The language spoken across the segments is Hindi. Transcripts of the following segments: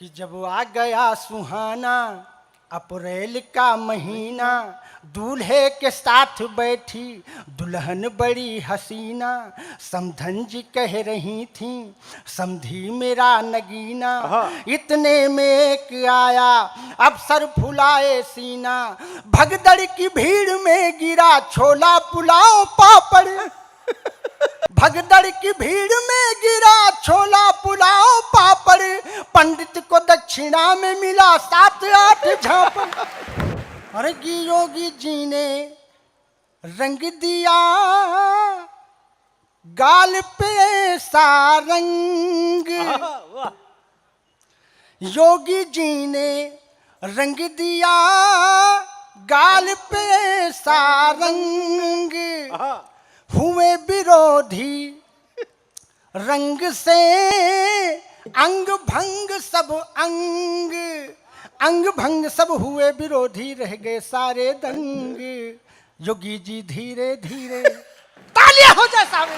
कि जब आ गया सुहाना अप्रैल का महीना, दूल्हे के साथ बैठी दुल्हन बड़ी हसीना। समधन जी कह रही थी समधी मेरा नगीना, इतने में एक आया अफसर फुलाए सीना। भगदड़ की भीड़ में गिरा छोला पुलाव पापड़, भगदड़ की भीड़ में गिरा छोला पुलाव पापड़। पंडित को दक्षिणा में मिला 7-8 झापड़। अरे योगी जी ने रंग दिया गाल पे ऐसा रंग, योगी जी ने रंग दिया गाल पे ऐसा रंग। हुए विरोधी रंग से अंग भंग सब अंग, अंग भंग सब हुए विरोधी, रह गए सारे दंग। योगी जी धीरे धीरे तालियां हो जाए सामने।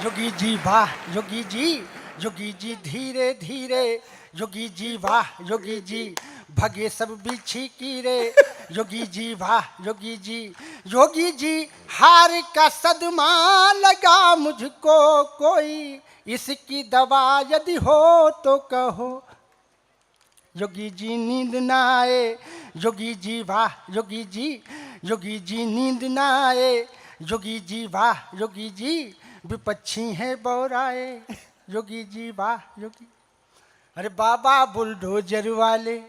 योगी जी वाह योगी जी, योगी जी धीरे धीरे, योगी जी वाह योगी जी, भगे सब बिछी कीरे। योगी जी वाह योगी जी, योगी जी हार का सदमा लगा मुझको कोई, इसकी दवा यदि हो तो कहो। योगी जी नींद ना आए, योगी जी वाह योगी जी, योगी जी नींद ना आए। योगी जी वाह योगी जी, विपक्षी हैं बौराए। योगी जी वाह योगी। अरे बाबा बुलडोजर वाले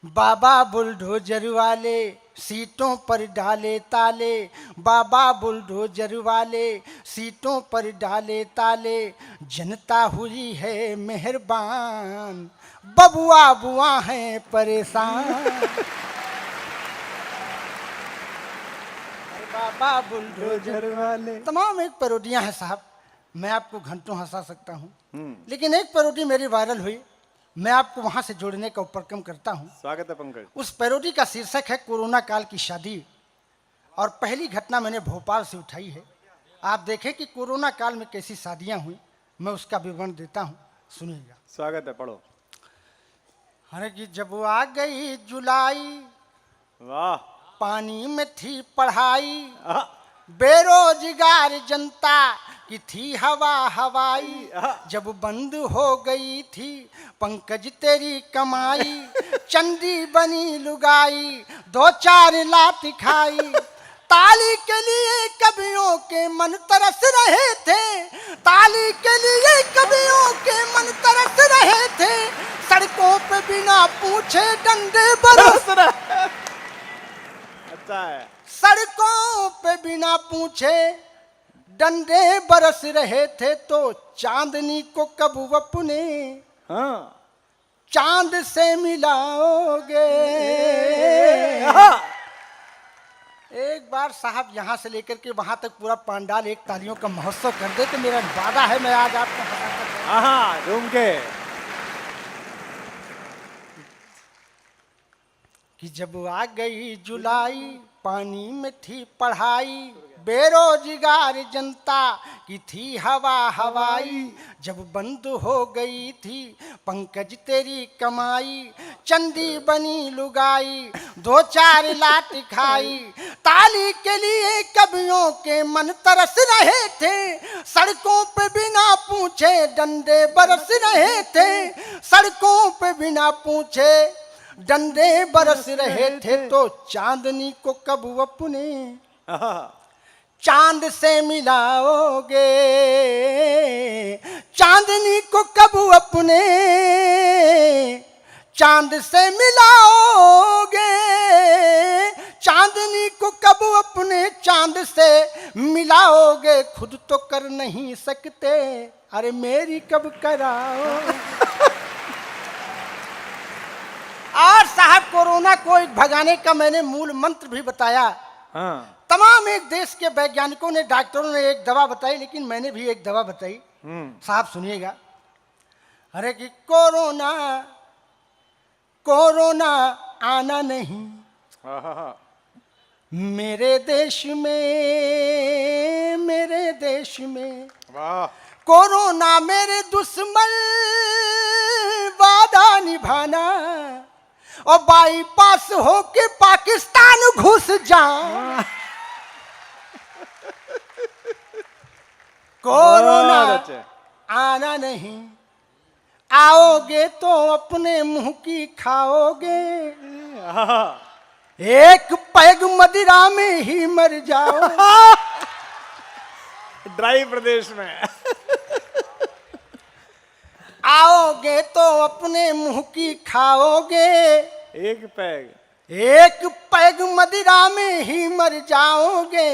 बाबा बुलडोजर वाले सीटों पर डाले ताले, बाबा बुलडोजर वाले सीटों पर डाले ताले। जनता हुई है मेहरबान, बबुआ बुआ हैं परेशान। बाबा बुलडोजर वाले। तमाम एक पैरोडियां हैं साहब, मैं आपको घंटों हंसा सकता हूँ, लेकिन एक पैरोडी मेरी वायरल हुई, मैं आपको वहां से जोड़ने का उपक्रम करता हूं। स्वागत है पंकज। उस पैरोडी का शीर्षक है कोरोना काल की शादी, और पहली घटना मैंने भोपाल से उठाई है। आप देखें कि कोरोना काल में कैसी शादियां हुई, मैं उसका विवरण देता हूं, सुनिएगा। स्वागत है, पढ़ो। अरे कि जब आ गई जुलाई, वाह, पानी में थी पढ़ाई, बेरोजगार जनता की थी हवा हवाई। जब बंद हो गई थी पंकज तेरी कमाई, चंदी बनी लुगाई 2-4 लात खाई। ताली के लिए कवियों के मन तरस रहे थे, ताली के लिए कवियों के मन तरस रहे थे। सड़कों पे बिना पूछे डंडे बरस रहे, अच्छा है। सड़कों पे बिना पूछे डंडे बरस रहे थे। तो चांदनी को कब अपने चांद से मिलाओगे। एक बार साहब यहाँ से लेकर के वहां तक पूरा पंडाल एक तालियों का महोत्सव कर दे तो मेरा वादा है मैं आज आपको रूम के कि जब आ गई जुलाई, पानी में थी पढ़ाई, बेरोजगार जनता की थी हवा हवाई। जब बंद हो गई थी पंकज तेरी कमाई, चंदी बनी लुगाई 2-4 लात खाई। ताली के लिए कवियों के मन तरस रहे थे, सड़कों पे बिना पूछे डंडे बरस रहे थे। सड़कों पे बिना पूछे डंडे बरस रहे थे। तो चांदनी को कब अपने चांद से मिलाओगे, चांदनी को कब अपने चांद से मिलाओगे। चांदनी को कब अपने चांद से मिलाओगे। खुद तो कर नहीं सकते, अरे मेरी कब कराओ। और साहब कोरोना को भगाने का मैंने मूल मंत्र भी बताया। तमाम एक देश के वैज्ञानिकों ने, डॉक्टरों ने एक दवा बताई, लेकिन मैंने भी एक दवा बताई। साहब सुनिएगा। अरे कि कोरोना कोरोना आना नहीं, मेरे देश में वाह कोरोना मेरे दुश्मन, वादा निभाना और बाईपास होके पाकिस्तान घुस जाऊं। कोरोना बहुत अच्छे। आना नहीं, आओगे तो अपने मुंह की खाओगे, हाँ, एक पैग मदिरा में ही मर जाओ। ड्राई प्रदेश में। आओगे तो अपने मुंह की खाओगे, एक पैग। एक पैग मदिरा में ही मर जाओगे।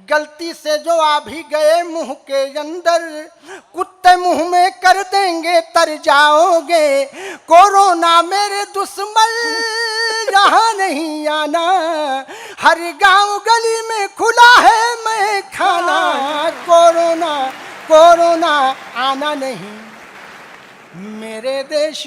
गलती से जो आ भी गए मुंह के अंदर, कुत्ते मुंह में कर देंगे तर जाओगे। कोरोना मेरे दुश्मन, यहाँ नहीं आना, हर गांव गली में खुला है मैं खाना। कोरोना आना नहीं, मेरे देश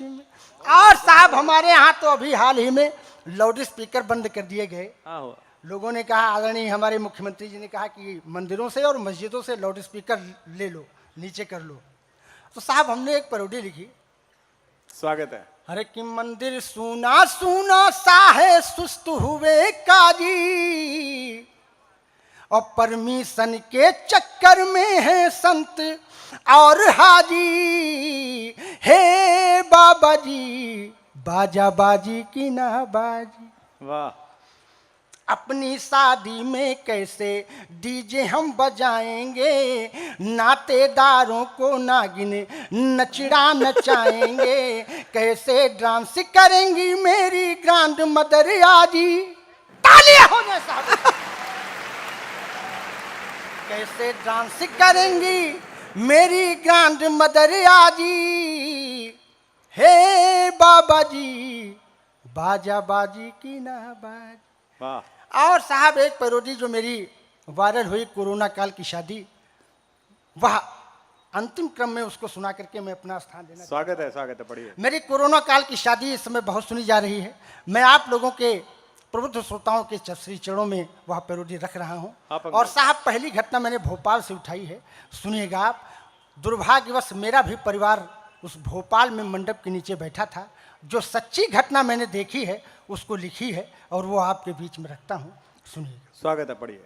में। और साहब हमारे यहाँ तो अभी हाल ही में लाउड स्पीकर बंद कर दिए गए। हाँ हुआ। लोगों ने कहा, आदरणीय हमारे मुख्यमंत्री जी ने कहा कि मंदिरों से और मस्जिदों से लाउड स्पीकर ले लो, नीचे कर लो। तो साहब हमने एक पैरोडी लिखी, स्वागत है। अरे कि मंदिर सूना सूना सा है, सुस्त हुए काजी, और परमिशन के चक्कर में है संत और हाजी। हे बाबा जी, बाजा बाजी की ना बाजी, वाह अपनी शादी में कैसे डीजे हम बजाएंगे, नातेदारों को नागिन नचड़ा नचाएंगे, कैसे डांस करेंगी मेरी ग्रैंड मदर आजी। तालियां हो जाए साहब। कैसे डांस करेंगी मेरी ग्रैंड मदर आजी। हे बाबा जी, बाजा बाजी की ना बाजी। वाह। और साहब एक पैरोडी जो मेरी वायरल हुई, कोरोना काल की शादी, वह अंतिम क्रम में उसको सुना करके मैं अपना स्थान देना। स्वागत है, पढ़िए। मेरी कोरोना काल की शादी इस समय बहुत सुनी जा रही है। मैं आप लोगों के प्रबुद्ध श्रोताओं के श्री चरणों में वह पैरोडी रख रहा हूँ। और साहब पहली घटना मैंने भोपाल से उठाई है, सुनिएगा आप। दुर्भाग्यवश मेरा भी परिवार उस भोपाल में मंडप के नीचे बैठा था। जो सच्ची घटना मैंने देखी है उसको लिखी है और वो आपके बीच में रखता हूँ, सुनिएगा। स्वागत है, पढ़िए।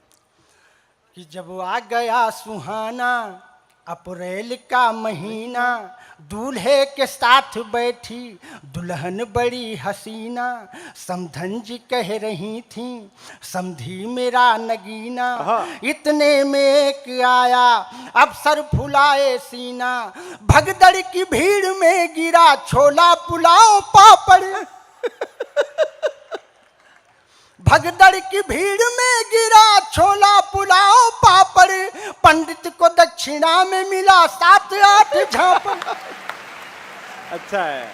कि जब आ गया सुहाना अप्रैल का महीना, दूल्हे के साथ बैठी दुल्हन बड़ी हसीना, समधन जी कह रही थी समधी मेरा नगीना, इतने में एक आया अफसर फुलाए सीना, भगदड़ की भीड़ में गिरा छोला पुलाव पापड़। भगदड़ की भीड़ में गिरा छोला पुलाव पापड़, पंडित को दक्षिणा में मिला 7-8 झापड़। अच्छा है।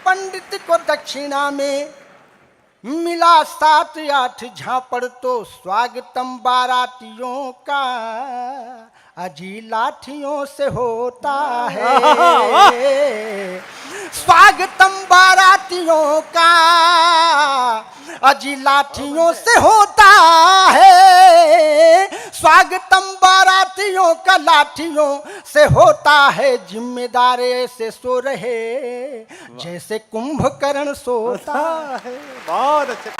पंडित को दक्षिणा में मिला 7-8 झापड़, तो स्वागतम बारातियों का अजी लाठियों से होता है। स्वागतम बारातियों का अजी लाठियों से होता है। स्वागतम बारातियों का लाठियों से होता है, जिम्मेदार ऐसे सो रहे जैसे कुंभकर्ण सोता है। बहुत अच्छे।